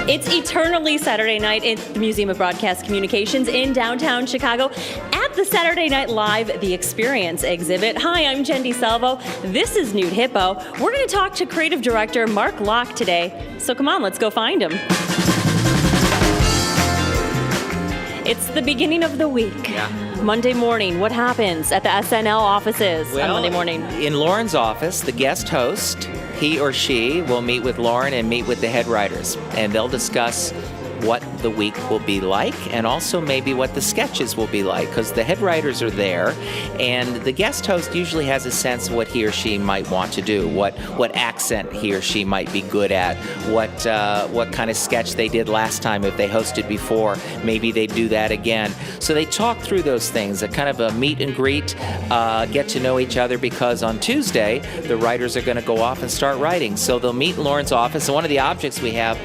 It's eternally Saturday night at the Museum of Broadcast Communications in downtown Chicago at the Saturday Night Live The Experience exhibit. Hi, I'm Jen DeSalvo. This is Nude Hippo. We're going to talk to creative director Mark Lach today. So come on, let's go find him. It's the beginning of the week. Yeah. Monday morning, what happens at the SNL offices on Monday morning? In Lauren's office, the guest host, he or she will meet with Lauren and meet with the head writers, and they'll discuss what the week will be like and also maybe what the sketches will be like, because the head writers are there and the guest host usually has a sense of what he or she might want to do, what accent he or she might be good at, what kind of sketch they did last time if they hosted before, maybe they do that again. So they talk through those things, a kind of a meet and greet, get to know each other, because on Tuesday the writers are going to go off and start writing. So they'll meet in Lauren's office, and one of the objects we have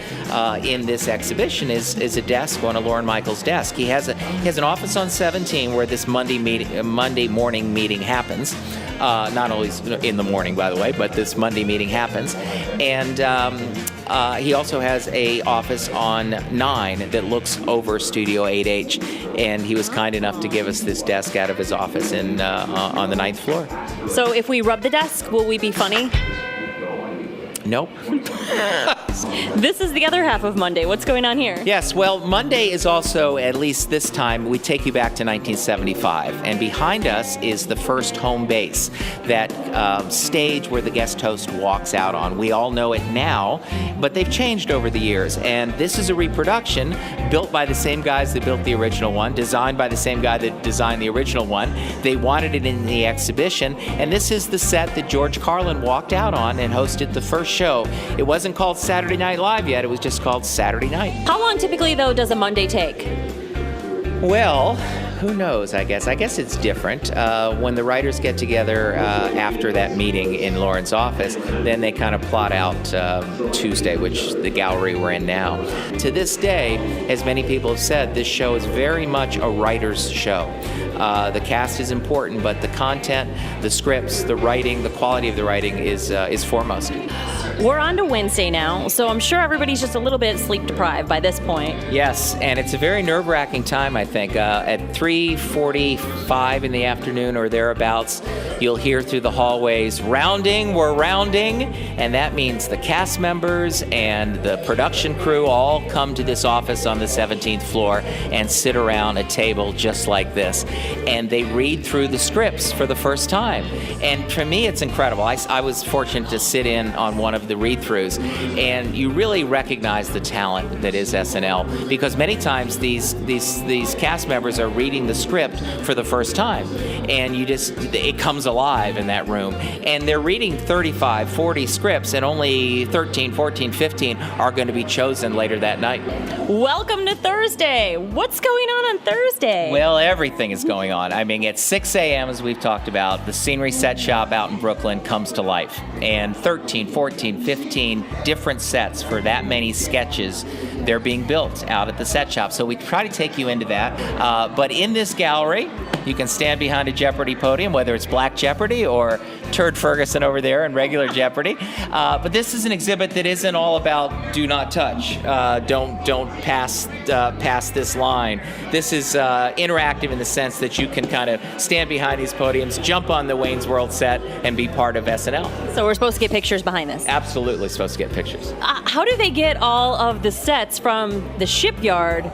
in this exhibition is a desk on a Lorne Michaels desk. He has an office on 17 where this Monday morning meeting happens. Not always in the morning, by the way, but this Monday meeting happens. And he also has a office on 9 that looks over Studio 8H, and he was kind enough to give us this desk out of his office on the 9th floor. So if we rub the desk, will we be funny? Nope. This is the other half of Monday. What's going on here? Yes, well, Monday is also, at least this time, we take you back to 1975. And behind us is the first home base, that stage where the guest host walks out on. We all know it now, but they've changed over the years. And this is a reproduction built by the same guys that built the original one, designed by the same guy that designed the original one. They wanted it in the exhibition, and this is the set that George Carlin walked out on and hosted the first show. It wasn't called Saturday Night Live yet, it was just called Saturday Night. How long typically, though, does a Monday take? Well, who knows, I guess. I guess it's different. When the writers get together after that meeting in Lauren's office, then they kind of plot out Tuesday, which the gallery we're in now. To this day, as many people have said, this show is very much a writer's show. The cast is important, but the content, the scripts, the writing, the quality of the writing is foremost. We're on to Wednesday now, so I'm sure everybody's just a little bit sleep deprived by this point. Yes, and it's a very nerve-wracking time, I think. At 3:45 in the afternoon or thereabouts, you'll hear through the hallways, "Rounding, we're rounding," and that means the cast members and the production crew all come to this office on the 17th floor and sit around a table just like this, and they read through the scripts for the first time. And for me, it's incredible. I was fortunate to sit in on one of the read-throughs, and you really recognize the talent that is SNL, because many times these cast members are reading the script for the first time, and it comes alive in that room, and they're reading 35, 40 scripts, and only 13, 14, 15 are going to be chosen later that night. Welcome to Thursday. What's going on Thursday? Well, everything is going on. I mean, at 6 a.m., as we've talked about, the Scenery Set Shop out in Brooklyn comes to life, and 13, 14, 15 different sets for that many sketches, they're being built out at the set shop. So we try to take you into that. But in this gallery, you can stand behind a Jeopardy podium, whether it's Black Jeopardy or Turd Ferguson over there in regular Jeopardy. But this is an exhibit that isn't all about do not touch, don't pass this line. This is interactive in the sense that you can kind of stand behind these podiums, jump on the Wayne's World set, and be part of SNL. So we're supposed to get pictures behind this? Absolutely supposed to get pictures. How do they get all of the sets from the shipyard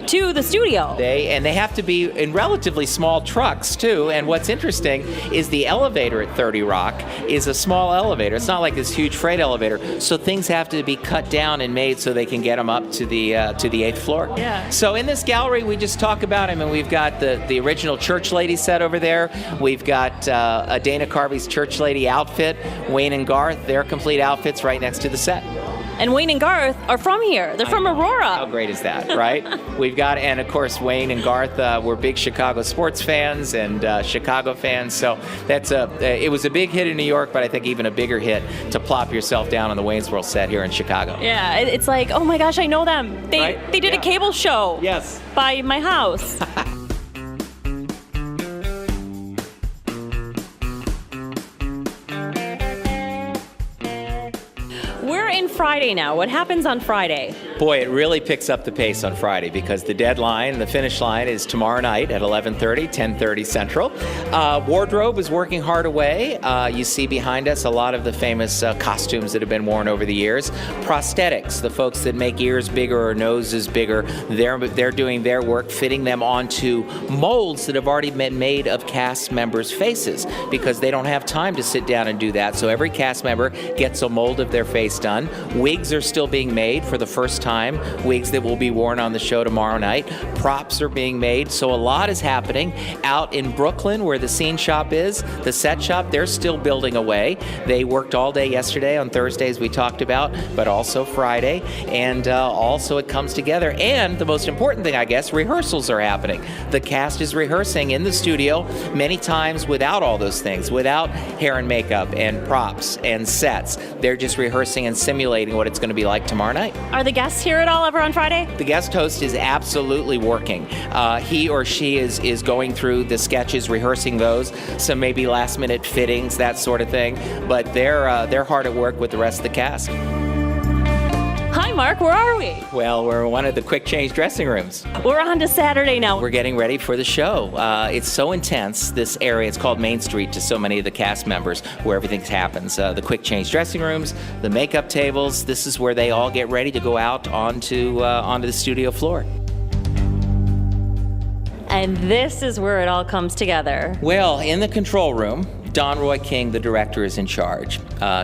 to the studio? They have to be in relatively small trucks too, and what's interesting is the elevator at 30 Rock is a small elevator. It's not like this huge freight elevator, so things have to be cut down and made so they can get them up to the 8th floor. Yeah. So in this gallery, we just talk about him, and we've got the original Church Lady set over there. We've got a Dana Carvey's Church Lady outfit, Wayne and Garth, their complete outfits right next to the set. And Wayne and Garth are from here. They're from Aurora. How great is that, right? And of course, Wayne and Garth were big Chicago sports fans and Chicago fans. So it was a big hit in New York, but I think even a bigger hit to plop yourself down on the Wayne's World set here in Chicago. Yeah, it's like, oh my gosh, I know them. They did a cable show. Yes. By my house. We're in Friday now. What happens on Friday? Boy, it really picks up the pace on Friday because the deadline, the finish line, is tomorrow night at 11:30, 10:30 Central. Wardrobe is working hard away. You see behind us a lot of the famous costumes that have been worn over the years. Prosthetics, the folks that make ears bigger or noses bigger, they're doing their work, fitting them onto molds that have already been made of cast members' faces because they don't have time to sit down and do that. So every cast member gets a mold of their face done. Wigs are still being made for the first time, wigs that will be worn on the show tomorrow night. Props are being made, so a lot is happening. Out in Brooklyn, where the scene shop is, the set shop, they're still building away. They worked all day yesterday, on Thursdays we talked about, but also Friday, and also it comes together. And the most important thing, I guess, rehearsals are happening. The cast is rehearsing in the studio many times without all those things, without hair and makeup and props and sets. They're just rehearsing and simulating what it's going to be like tomorrow night. Are the guests here at all ever on Friday? The guest host is absolutely working. He or she is going through the sketches, rehearsing those, some maybe last minute fittings, that sort of thing. But they're hard at work with the rest of the cast. Hi, Mark. Where are we? Well, we're in one of the quick change dressing rooms. We're on to Saturday now. We're getting ready for the show. It's so intense, this area. It's called Main Street to so many of the cast members where everything happens. The quick change dressing rooms, the makeup tables. This is where they all get ready to go out onto the studio floor. And this is where it all comes together. Well, in the control room, Don Roy King, the director, is in charge.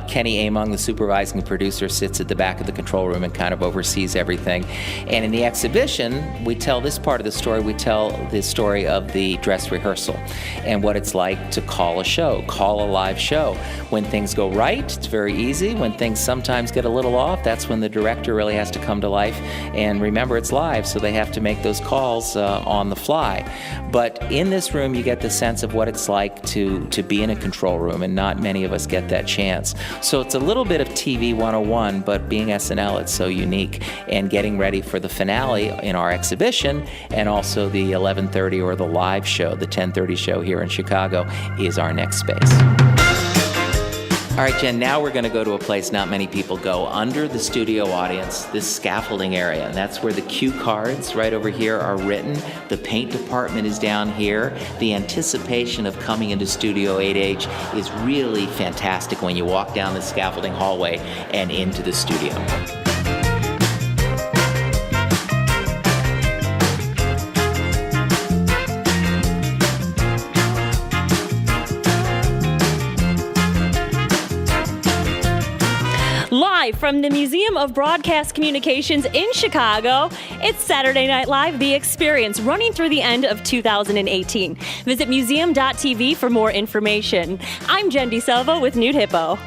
Kenny Among, the supervising producer, sits at the back of the control room and kind of oversees everything. And in the exhibition, we tell this part of the story. We tell the story of the dress rehearsal and what it's like to call a show, call a live show. When things go right, it's very easy. When things sometimes get a little off, that's when the director really has to come to life. And remember, it's live, so they have to make those calls on the fly. But in this room, you get the sense of what it's like to be in a control room, and not many of us get that chance. So it's a little bit of TV 101, but being SNL, it's so unique. And getting ready for the finale in our exhibition, and also the 11:30 or the live show, the 10:30 show here in Chicago, is our next space. All right, Jen, now we're going to go to a place not many people go, under the studio audience, this scaffolding area. And that's where the cue cards right over here are written. The paint department is down here. The anticipation of coming into Studio 8H is really fantastic when you walk down the scaffolding hallway and into the studio. Live from the Museum of Broadcast Communications in Chicago, it's Saturday Night Live, The Experience, running through the end of 2018. Visit museum.tv for more information. I'm Jen DeSalvo with NudeHippo.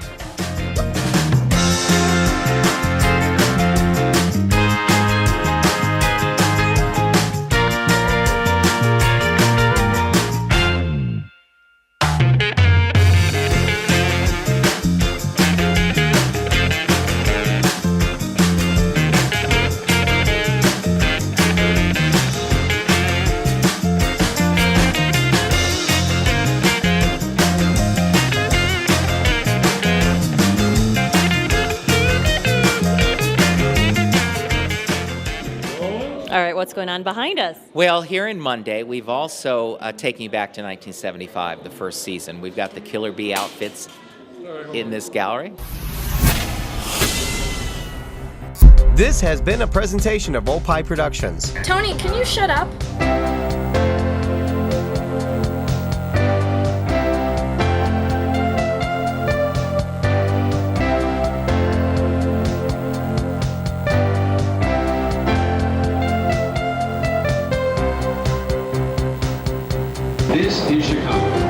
All right, what's going on behind us? Well, here in Monday, we've also taken you back to 1975, the first season. We've got the Killer Bee outfits in this gallery. This has been a presentation of Opie Productions. Tony, can you shut up? This is Chicago.